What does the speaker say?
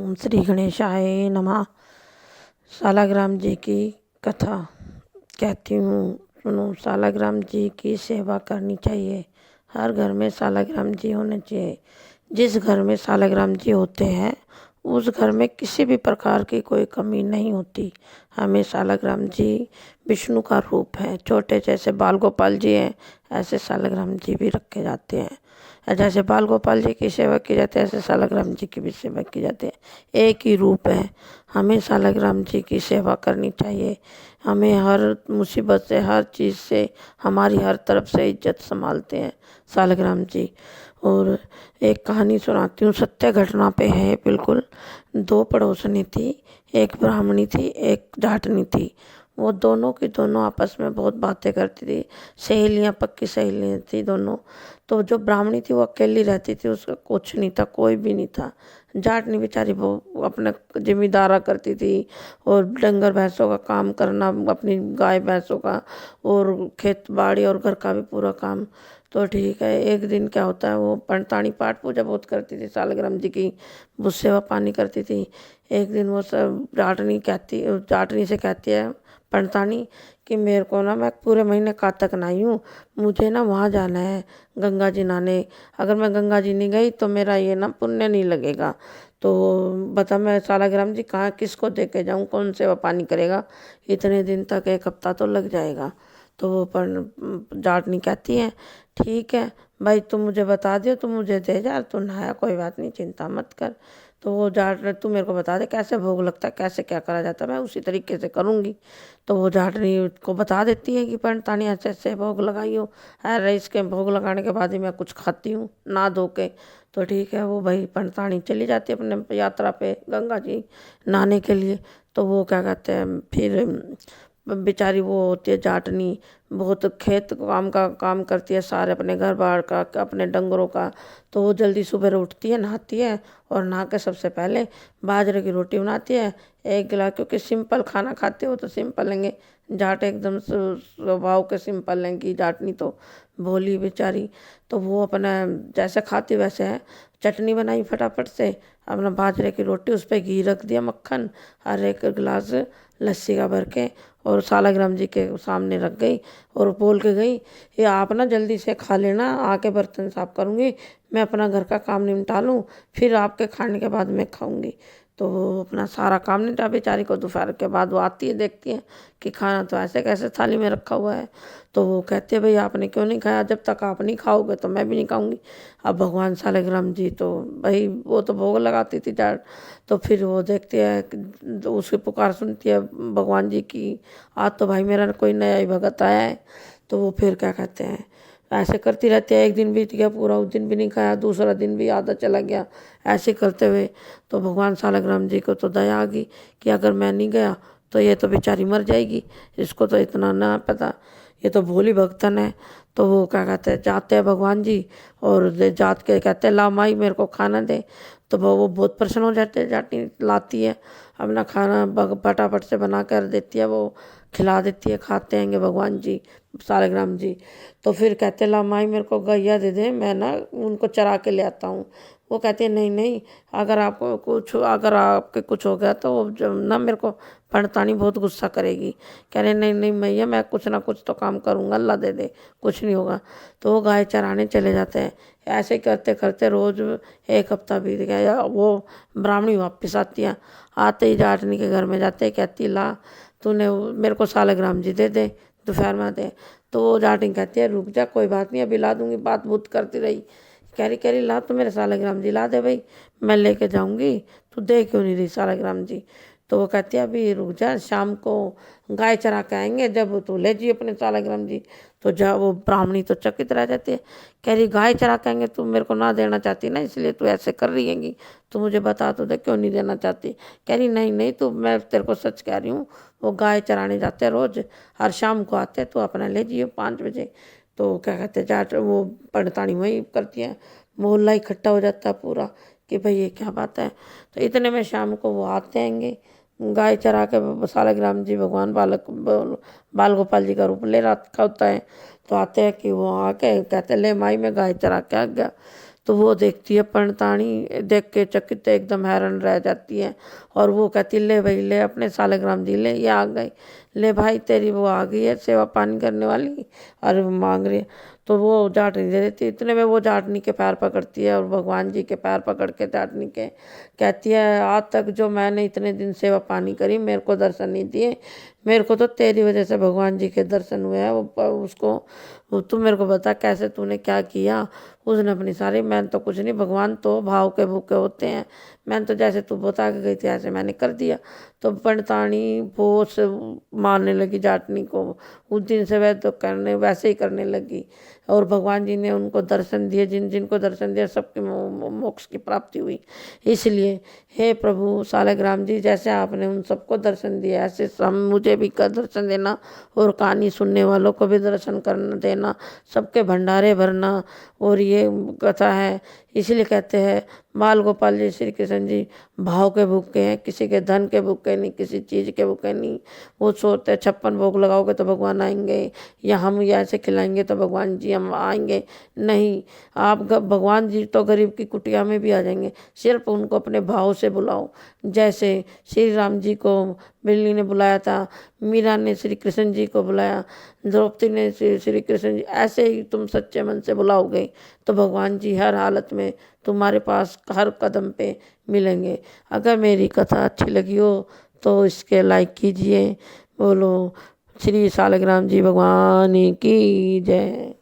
ओम श्री गणेशाय नमः। सालाग्राम जी की कथा कहती हूँ, सुनो। सालाग्राम जी की सेवा करनी चाहिए। हर घर में सालाग्राम जी होने चाहिए। जिस घर में सालाग्राम जी होते हैं उस घर में किसी भी प्रकार की कोई कमी नहीं होती। हमें सालाग्राम जी विष्णु का रूप है। छोटे जैसे बाल गोपाल जी हैं ऐसे सालाग्राम जी भी रखे जाते हैं। जैसे बाल गोपाल जी की सेवा की जाती है ऐसे सालाग्राम जी की भी सेवा की जाती है। एक ही रूप है। हमें सालाग्राम जी की सेवा करनी चाहिए। हमें हर मुसीबत से, हर चीज़ से, हमारी हर तरफ से इज्जत संभालते हैं सालाग्राम जी। और एक कहानी सुनाती हूँ, सत्य घटना पे है बिल्कुल। दो पड़ोसनी थी, एक ब्राह्मणी थी, एक जाटनी थी। वो दोनों की दोनों आपस में बहुत बातें करती थी। सहेलियाँ, पक्की सहेलियाँ थी दोनों। तो जो ब्राह्मणी थी वो अकेली रहती थी, उसका कुछ नहीं था, कोई भी नहीं था। जाटनी बेचारी वो अपना जिम्मेदारा करती थी और डंगर भैंसों का काम करना, अपनी गाय भैंसों का और खेत बाड़ी और घर का भी पूरा काम। तो ठीक है, एक दिन क्या होता है, वो पंडतानी पाठ पूजा बहुत करती थी सालग्राम जी की, वो सेवा पानी करती थी। एक दिन वो सब जाटनी से कहती है पंडतानी कि मेरे को ना, मैं पूरे महीने कातक नहाई हूँ, मुझे ना वहाँ जाना है गंगा जी नहाने। अगर मैं गंगा जी नहीं गई तो मेरा ये ना पुण्य नहीं लगेगा। तो बता मैं सालाग्राम जी कहाँ किसको दे के जाऊँ, कौन सेवा पानी करेगा, इतने दिन तक 1 हफ्ता तो लग जाएगा। तो वो जाटनी कहती है ठीक है भाई, तुम मुझे बता दियो, तुम मुझे दे जा, तू नहाया कोई बात नहीं, चिंता मत कर। तो वो जाट तू मेरे को बता दे कैसे भोग लगता है, कैसे क्या करा जाता है, मैं उसी तरीके से करूँगी। तो वो जाटनी को बता देती है कि पंडतानी ऐसे ऐसे भोग लगाई हो, अरे इसके भोग लगाने के बाद ही मैं कुछ खाती हूँ ना धो के। तो ठीक है, वो भाई पंडतानी चली जाती है अपने यात्रा पे गंगा जी नहाने के लिए। तो वो क्या कहते हैं, फिर बेचारी वो होती है जाटनी, बहुत खेत का काम करती है, सारे अपने घर बार का, अपने डंगरों का। तो वो जल्दी सुबह उठती है, नहाती है और नहा के सबसे पहले बाजरे की रोटी बनाती है 1 गिलास, क्योंकि सिंपल खाना खाते हो तो सिंपल लेंगे। जाट एकदम स्वभाव के सिंपल लेंगी, जाटनी तो भोली बेचारी। तो वो अपना जैसे खाती वैसे है, चटनी बनाई फटाफट से, अपना बाजरे की रोटी, उस पर घी रख दिया, मक्खन और 1 गिलास लस्सी का भर के और सालाग्राम जी के सामने रख गई और बोल के गई, ये आप ना जल्दी से खा लेना, आके बर्तन साफ करूँगी, मैं अपना घर का काम निपटा लूँ, फिर आपके खाने के बाद मैं खाऊंगी। तो वो अपना सारा काम निपटा, बेचारी को दोपहर के बाद वो आती है, देखती है कि खाना तो ऐसे कैसे थाली में रखा हुआ है। तो वो कहते हैं भाई आपने क्यों नहीं खाया, जब तक आप नहीं खाओगे तो मैं भी नहीं खाऊंगी। अब भगवान सालाग्राम जी तो भाई वो तो भोग लगाती थी जाट। तो फिर वो देखती है तो उसकी पुकार सुनती है भगवान जी की, आज तो भाई मेरा कोई नया ही भगत आया है। तो वो फिर क्या कहते हैं, ऐसे करती रहती है। एक दिन बीत गया पूरा, उस दिन भी नहीं खाया, दूसरा दिन भी आधा चला गया, ऐसे करते हुए तो भगवान सालाग्राम जी को तो दया आ गई कि अगर मैं नहीं गया तो ये तो बेचारी मर जाएगी, इसको तो इतना ना पता, ये तो भोली भक्तन है। तो वो क्या कहते हैं, जाते हैं भगवान जी और जात के कहते हैं ला माई मेरे को खाना दे। तो वो बहुत प्रसन्न हो जाते हैं, जाटी लाती है अपना खाना, फटाफट से बना कर देती है, वो खिला देती है, खाते हैंगे भगवान जी सालाग्राम जी। तो फिर कहते ला माई मेरे को गैया दे दे, मैं ना उनको चरा के ले आता हूँ। वो कहते हैं नहीं नहीं, अगर आपके कुछ हो गया तो वो ना मेरे को पंडतानी बहुत गुस्सा करेगी। कह रहे नहीं नहीं मैया, मैं कुछ ना कुछ तो काम करूँगा, अल्लाह दे दे, कुछ नहीं होगा। तो वो गाय चराने चले जाते हैं। ऐसे करते करते रोज 1 हफ्ता बीत गया। वो ब्राह्मणी वापस आती है, आते ही जाटनी के घर में जाते, कहती ला तूने मेरे को सालाग्राम जी दे दे, दोपहर में दे। तो वो जाटनी कहती है रुक जा, कोई बात नहीं, अभी ला दूंगी, बात बूत करती रही। कह रही ला तो मेरे सालाग्राम जी ला दे भाई, मैं लेके जाऊंगी, तू दे क्यों नहीं रही सालाग्राम जी। तो वो कहती है अभी रुक जा, शाम को गाय चरा के आएंगे, जब तू ले जी अपने सालाग्राम जी। तो जा वो ब्राह्मणी तो चकित रह जाती है, कह रही गाय चरा के आएंगे, तू मेरे को ना देना चाहती ना, इसलिए तू ऐसे कर रही हैगी, तो मुझे बता तो दे क्यों नहीं देना चाहती। कह रही नहीं नहीं, तू मैं तेरे को सच कह रही हूँ, वो गाय चराने जाते हैं रोज, हर शाम को आते हैं, तो अपना ले जियो 5 बजे। तो क्या कहते हैं, जाट वो पंडतानी वही करती है, मोहल्ला इकट्ठा हो जाता है पूरा कि भाई ये क्या बात है। तो इतने में शाम को वो आते हैंगे, गाय चरा के सालाग्राम जी भगवान बाल गोपाल जी का रूप ले रखा होता है। तो आते हैं कि वो आके कहते ले माई मैं गाय चरा के आ गया। तो वो देखती है पंडितानी, देख के चकित एकदम हैरान रह जाती है। और वो कहती ले भाई ले अपने सालग्राम जी ले, ये आ गई, ले भाई तेरी वो आ गई है सेवा पानी करने वाली, और वो मांग रही है। तो वो जाटनी दे देती। इतने में वो जाटनी के पैर पकड़ती है और भगवान जी के पैर पकड़ के जाटनी के कहती है आज तक जो मैंने इतने दिन सेवा पानी करी मेरे को दर्शन नहीं दिए, मेरे को तो तेरी वजह से भगवान जी के दर्शन हुए हैं। तू मेरे को बता कैसे तूने क्या किया। उसने अपनी सारी, मैंने तो कुछ नहीं, भगवान तो भाव के भूखे होते हैं, मैंने तो जैसे तू बता के गई थी ऐसे मैंने कर दिया। तो पंडितानी बहुत से मारने लगी जाटनी को। उस दिन से वह तो करने वैसे ही करने लगी। और भगवान जी ने उनको दर्शन दिए, जिन जिनको दर्शन दिया सबके मोक्ष की प्राप्ति हुई। इसलिए हे प्रभु सालग्राम जी, जैसे आपने उन सबको दर्शन दिया ऐसे मुझे भी कर दर्शन देना, और कहानी सुनने वालों को भी दर्शन करना देना, सबके भंडारे भरना। और ये कथा है, इसलिए कहते हैं बाल गोपाल जी श्री कृष्ण जी भाव के भूखे हैं, किसी के धन के भूखे नहीं, किसी चीज़ के भूखे नहीं। वो सोचते 56 भोग लगाओगे तो भगवान आएंगे, या हम ये ऐसे खिलाएंगे तो भगवान जी हम आएंगे, नहीं। आप भगवान जी तो गरीब की कुटिया में भी आ जाएंगे, सिर्फ उनको अपने भाव से बुलाओ। जैसे श्री राम जी को बिल्ली ने बुलाया था, मीरा ने श्री कृष्ण जी को बुलाया, द्रौपदी ने श्री कृष्ण जी, ऐसे ही तुम सच्चे मन से बुलाओगे तो भगवान जी हर हालत में तुम्हारे पास हर कदम पे मिलेंगे। अगर मेरी कथा अच्छी लगी हो तो इसके लाइक कीजिए। बोलो श्री सालग्राम जी भगवान की जय।